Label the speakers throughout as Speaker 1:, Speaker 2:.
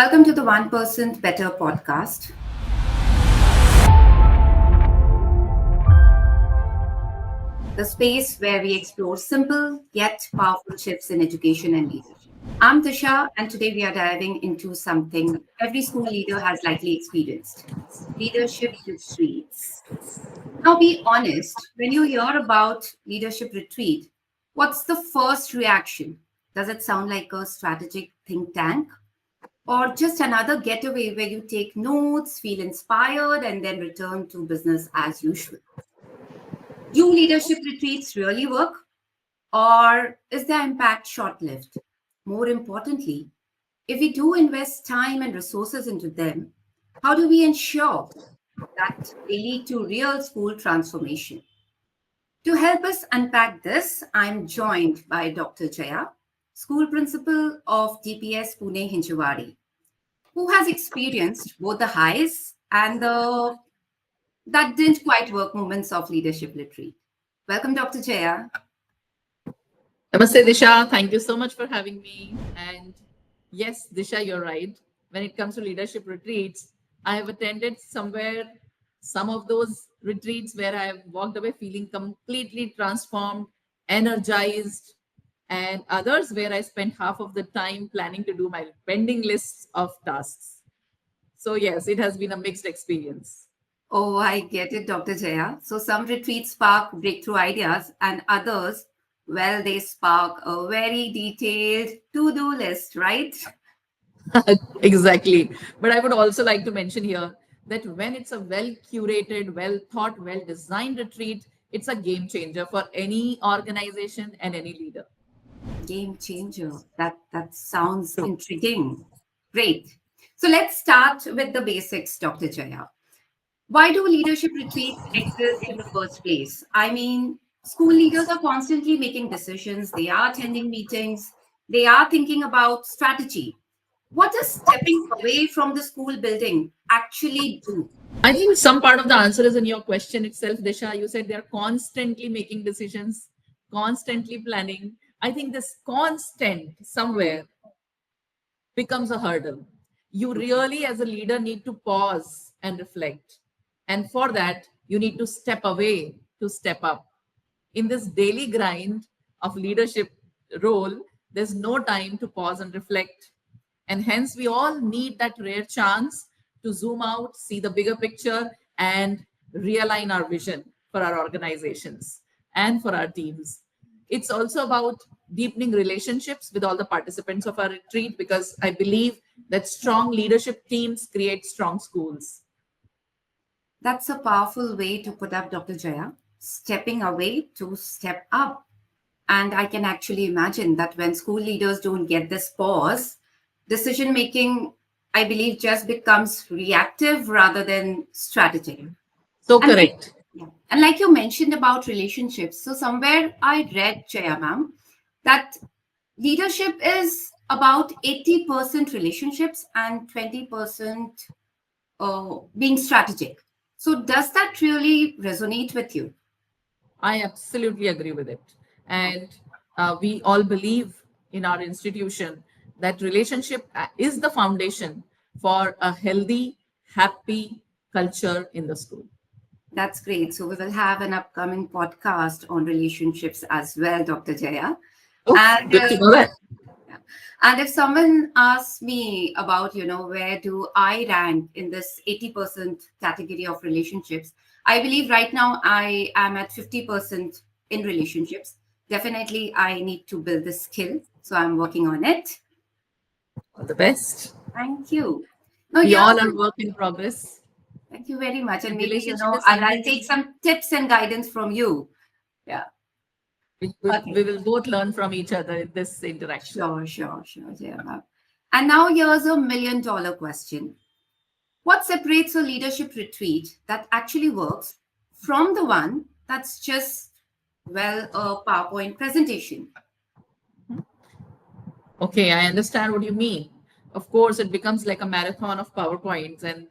Speaker 1: Welcome to the 1% Better podcast. The space where we explore simple yet powerful shifts in education and leadership. I'm Tisha, and today we are diving into something every school leader has likely experienced: leadership retreats. Now, be honest, when you hear about leadership retreat, what's the first reaction? Does it sound like a strategic think tank? Or just another getaway where you take notes, feel inspired, and then return to business as usual? Do leadership retreats really work? Or is their impact short lived? More importantly, if we do invest time and resources into them, how do we ensure that they lead to real school transformation? To help us unpack this, I'm joined by Dr. Jaya, School Principal of DPS Pune-Hinjawadi, who has experienced both the highs and the that didn't quite work moments of leadership retreat. Welcome, Dr. Jaya.
Speaker 2: Namaste, Disha. Thank you so much for having me. And yes, Disha, you're right. When it comes to leadership retreats, I have attended some of those retreats where I have walked away feeling completely transformed, energized, and others where I spent half of the time planning to do my pending lists of tasks. So, yes, it has been a mixed experience.
Speaker 1: Oh, I get it, Dr. Jaya. So some retreats spark breakthrough ideas, and others, well, they spark a very detailed to-do list, right?
Speaker 2: Exactly. But I would also like to mention here that when it's a well curated, well thought, well designed retreat, it's a game changer for any organization and any leader.
Speaker 1: Game changer. That sounds
Speaker 2: True.
Speaker 1: intriguing. Great. So let's start with the basics, Dr. Jaya. Why do leadership retreats exist in the first place? I mean, school leaders are constantly making decisions, they are attending meetings, they are thinking about strategy. What does stepping away from the school building actually do?
Speaker 2: I think some part of the answer is in your question itself, Disha. You said they're constantly making decisions, constantly planning. I think this constant somewhere becomes a hurdle. You really, as a leader, need to pause and reflect. And for that, you need to step away to step up. In this daily grind of leadership role, there's no time to pause and reflect. And hence, we all need that rare chance to zoom out, see the bigger picture, and realign our vision for our organizations and for our teams. It's also about deepening relationships with all the participants of our retreat because I believe that strong leadership teams create strong schools.
Speaker 1: That's a powerful way to put up, Dr. Jaya. Stepping away to step up. And I can actually imagine that when school leaders don't get this pause, decision making, I believe, just becomes reactive rather than strategic.
Speaker 2: So
Speaker 1: And like,
Speaker 2: correct.
Speaker 1: yeah. And like you mentioned about relationships, so somewhere I read, Jaya ma'am, that leadership is about 80% relationships and 20% being strategic. So does that really resonate with you?
Speaker 2: I absolutely agree with it. And we all believe in our institution that relationship is the foundation for a healthy, happy culture in the school.
Speaker 1: That's great. So we will have an upcoming podcast on relationships as well, Dr. Jaya.
Speaker 2: Oh,
Speaker 1: And
Speaker 2: good to know that.
Speaker 1: yeah. And if someone asks me about, where do I rank in this 80% category of relationships, I believe right now I am at 50% in relationships. Definitely, I need to build this skill. So I'm working on it.
Speaker 2: All the best.
Speaker 1: Thank you. No,
Speaker 2: We
Speaker 1: yeah,
Speaker 2: all are work in progress.
Speaker 1: thank you very much. And
Speaker 2: And
Speaker 1: maybe,
Speaker 2: relationship is
Speaker 1: I'll
Speaker 2: something
Speaker 1: take some tips and guidance from you. Yeah.
Speaker 2: we
Speaker 1: Okay.
Speaker 2: will both learn from each other in this interaction.
Speaker 1: Sure, Jaya. And now here's a $1 million question. What separates a leadership retreat that actually works from the one that's just, well, a PowerPoint presentation?
Speaker 2: Okay, I understand what you mean. Of course, it becomes like a marathon of PowerPoints, and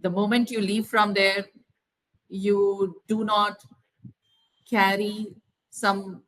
Speaker 2: the moment you leave from there, you do not carry some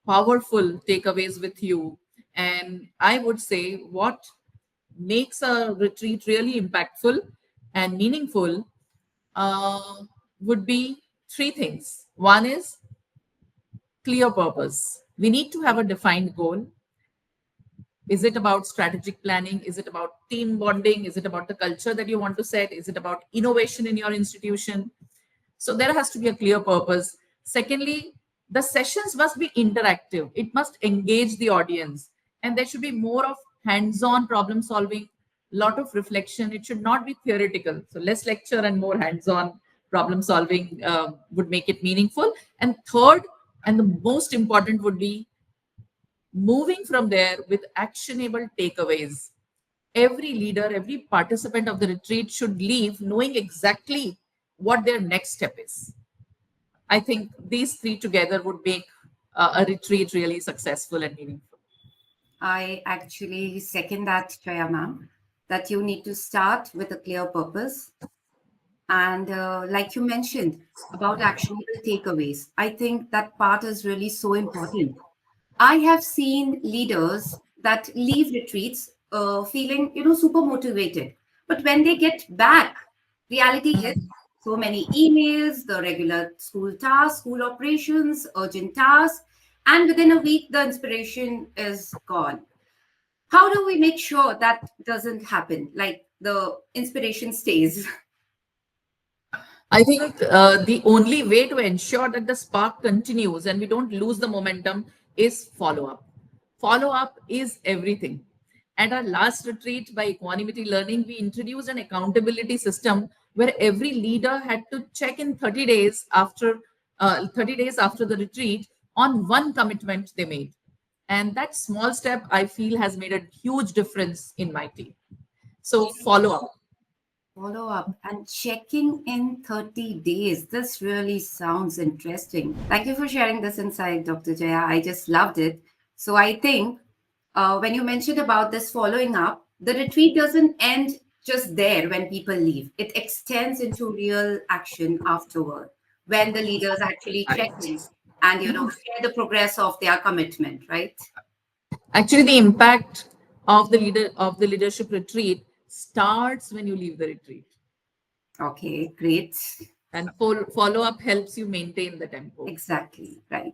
Speaker 2: powerful takeaways with you. And I would say what makes a retreat really impactful and meaningful would be three things. One is clear purpose. We need to have a defined goal. Is it about strategic planning? Is it about team bonding? Is it about the culture that you want to set? Is it about innovation in your institution? So there has to be a clear purpose. Secondly, the sessions must be interactive. It must engage the audience, and there should be more of hands-on problem solving, lot of reflection. It should not be theoretical. So less lecture and more hands-on problem solving would make it meaningful. And third, and the most important, would be moving from there with actionable takeaways. Every leader, every participant of the retreat should leave knowing exactly what their next step is. I think these three together would make a retreat really successful and meaningful.
Speaker 1: I actually second that, Jaya ma'am, that you need to start with a clear purpose. And like you mentioned about actionable takeaways, I think that part is really so important. I have seen leaders that leave retreats feeling, super motivated. But when they get back, reality hits. So many emails, the regular school tasks, school operations, urgent tasks, and within a week, the inspiration is gone. How do we make sure that doesn't happen? Like the inspiration stays.
Speaker 2: I think the only way to ensure that the spark continues and we don't lose the momentum is follow up. Follow up is everything. At our last retreat by Equanimity Learning, we introduced an accountability system where every leader had to check in 30 days after the retreat on one commitment they made. And that small step, I feel, has made a huge difference in my team. So follow up.
Speaker 1: Follow up and checking in 30 days. This really sounds interesting. Thank you for sharing this insight, Dr. Jaya. I just loved it. So I think when you mentioned about this following up, the retreat doesn't end just there when people leave. It extends into real action afterward when the leaders actually check in and share the progress of their commitment, right?
Speaker 2: Actually, the impact of the leadership retreat starts when you leave the retreat,
Speaker 1: Okay, great.
Speaker 2: and follow up helps you maintain the tempo.
Speaker 1: Exactly, right.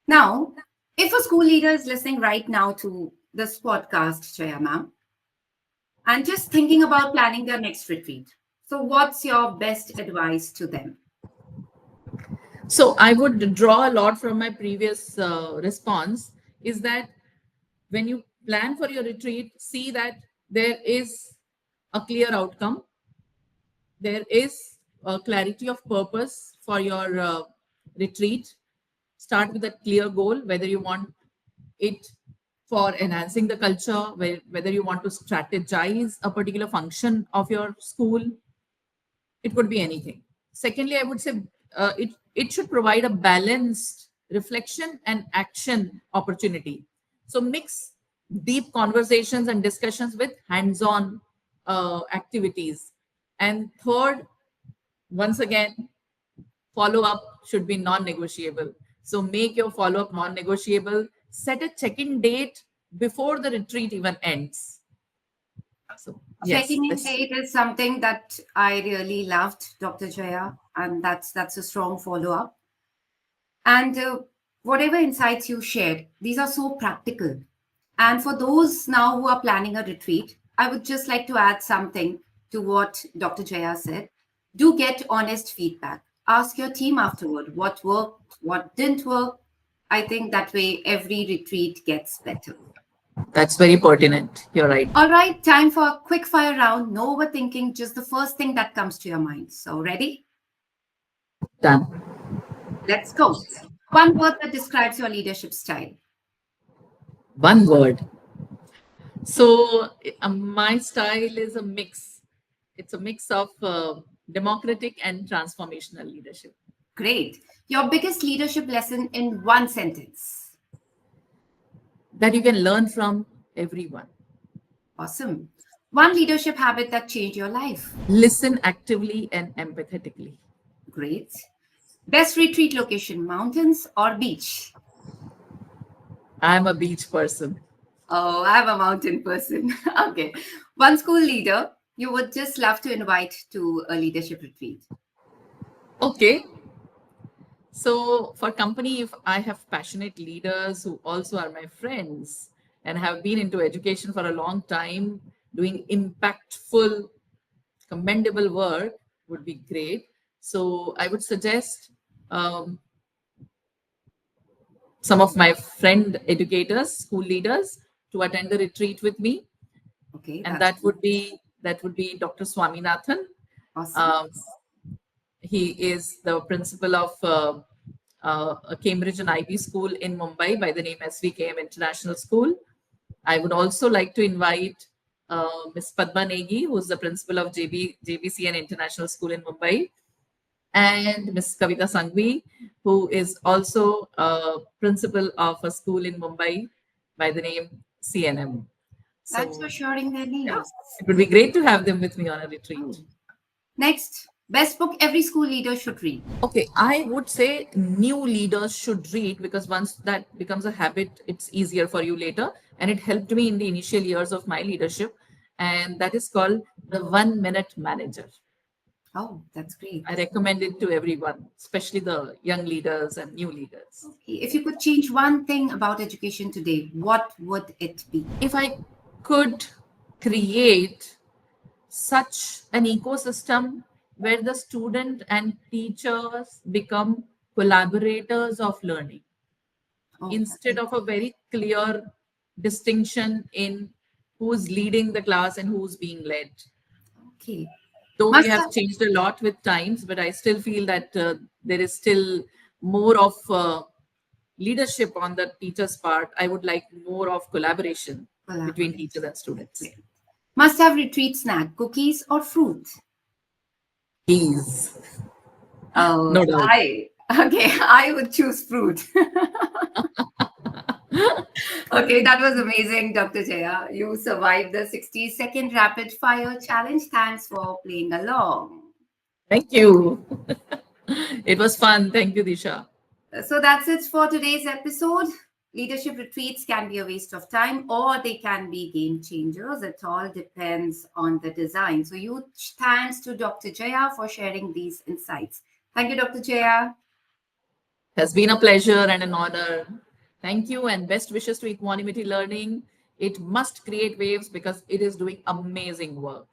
Speaker 1: Now, if a school leader is listening right now to this podcast, Jaya ma'am, and just thinking about planning their next retreat, so what's your best advice to them?
Speaker 2: So I would draw a lot from my previous response. Is that when you plan for your retreat, see that there is a clear outcome, there is a clarity of purpose for your retreat. Start with a clear goal, whether you want it for enhancing the culture, whether you want to strategize a particular function of your school. It could be anything. Secondly, I would say it should provide a balanced reflection and action opportunity. So mix deep conversations and discussions with hands-on activities. And third, once again, follow up should be non-negotiable. So make your follow up non-negotiable. Set a check-in date before the retreat even ends. So yes,
Speaker 1: Checking in
Speaker 2: this.
Speaker 1: date is something that I really loved, Dr. Jaya, and that's a strong follow up. And whatever insights you shared, these are so practical. And for those now who are planning a retreat, I would just like to add something to what Dr. Jaya said. Do get honest feedback. Ask your team afterward what worked, what didn't work. I think that way every retreat gets better.
Speaker 2: That's very pertinent. You're right.
Speaker 1: All right, time for a quick fire round. No overthinking, just the first thing that comes to your mind. So, ready?
Speaker 2: Done.
Speaker 1: Let's go. One word that describes your leadership style.
Speaker 2: One word. So my style is a mix. It's a mix of democratic and transformational leadership.
Speaker 1: Great. Your biggest leadership lesson in one sentence.
Speaker 2: That you can learn from everyone.
Speaker 1: Awesome. One leadership habit that changed your life.
Speaker 2: Listen actively and empathetically.
Speaker 1: Great. Best retreat location, mountains or beach?
Speaker 2: I'm a beach person.
Speaker 1: Oh, I'm a mountain person. Okay. One school leader you would just love to invite to a leadership retreat.
Speaker 2: Okay. So for company, if I have passionate leaders who also are my friends and have been into education for a long time, doing impactful, commendable work would be great. So I would suggest um, some of my friend educators, school leaders, to attend the retreat with me,
Speaker 1: Okay,
Speaker 2: and
Speaker 1: that's
Speaker 2: that would be Dr. Swaminathan.
Speaker 1: awesome.
Speaker 2: Um, he is the principal of a Cambridge and IB school in Mumbai by the name SVKM International School. I would also like to invite Ms. Padma Negi, who is the principal of JBCN International School in Mumbai, and Ms. Kavita Sanghvi, who is also a principal of a school in Mumbai by the name CNM.
Speaker 1: Thanks for
Speaker 2: So,
Speaker 1: sharing their
Speaker 2: yeah,
Speaker 1: names.
Speaker 2: it would be great to have them with me on a retreat.
Speaker 1: Oh. Next, best book every school leader should read.
Speaker 2: Okay, I would say new leaders should read because once that becomes a habit, it's easier for you later. And it helped me in the initial years of my leadership. And that is called The 1 Minute Manager.
Speaker 1: Oh, that's great.
Speaker 2: I recommend it to everyone, especially the young leaders and new leaders.
Speaker 1: Okay, if you could change one thing about education today, what would it be?
Speaker 2: If I could create such an ecosystem where the student and teachers become collaborators of learning
Speaker 1: Oh,
Speaker 2: instead of a very clear distinction in who's leading the class and who's being led.
Speaker 1: okay.
Speaker 2: Though we
Speaker 1: Must
Speaker 2: have
Speaker 1: have,
Speaker 2: changed a lot with times, but I still feel that there is still more of leadership on the teacher's part. I would like more of collaboration between teachers
Speaker 1: collaboration.
Speaker 2: and students.
Speaker 1: Great. Must have retreat snack, cookies or fruit?
Speaker 2: Please,
Speaker 1: Oh,
Speaker 2: no doubt.
Speaker 1: I would choose fruit. Okay, that was amazing, Dr. Jaya. You survived the 60-second rapid fire challenge. Thanks for playing along.
Speaker 2: Thank you. It was fun. Thank you, Disha.
Speaker 1: So that's it for today's episode. Leadership retreats can be a waste of time or they can be game changers. It all depends on the design. So, huge thanks to Dr. Jaya for sharing these insights. Thank you, Dr. Jaya.
Speaker 2: It has been a pleasure and an honor. Thank you and best wishes to Equanimity Learning. It must create waves because it is doing amazing work.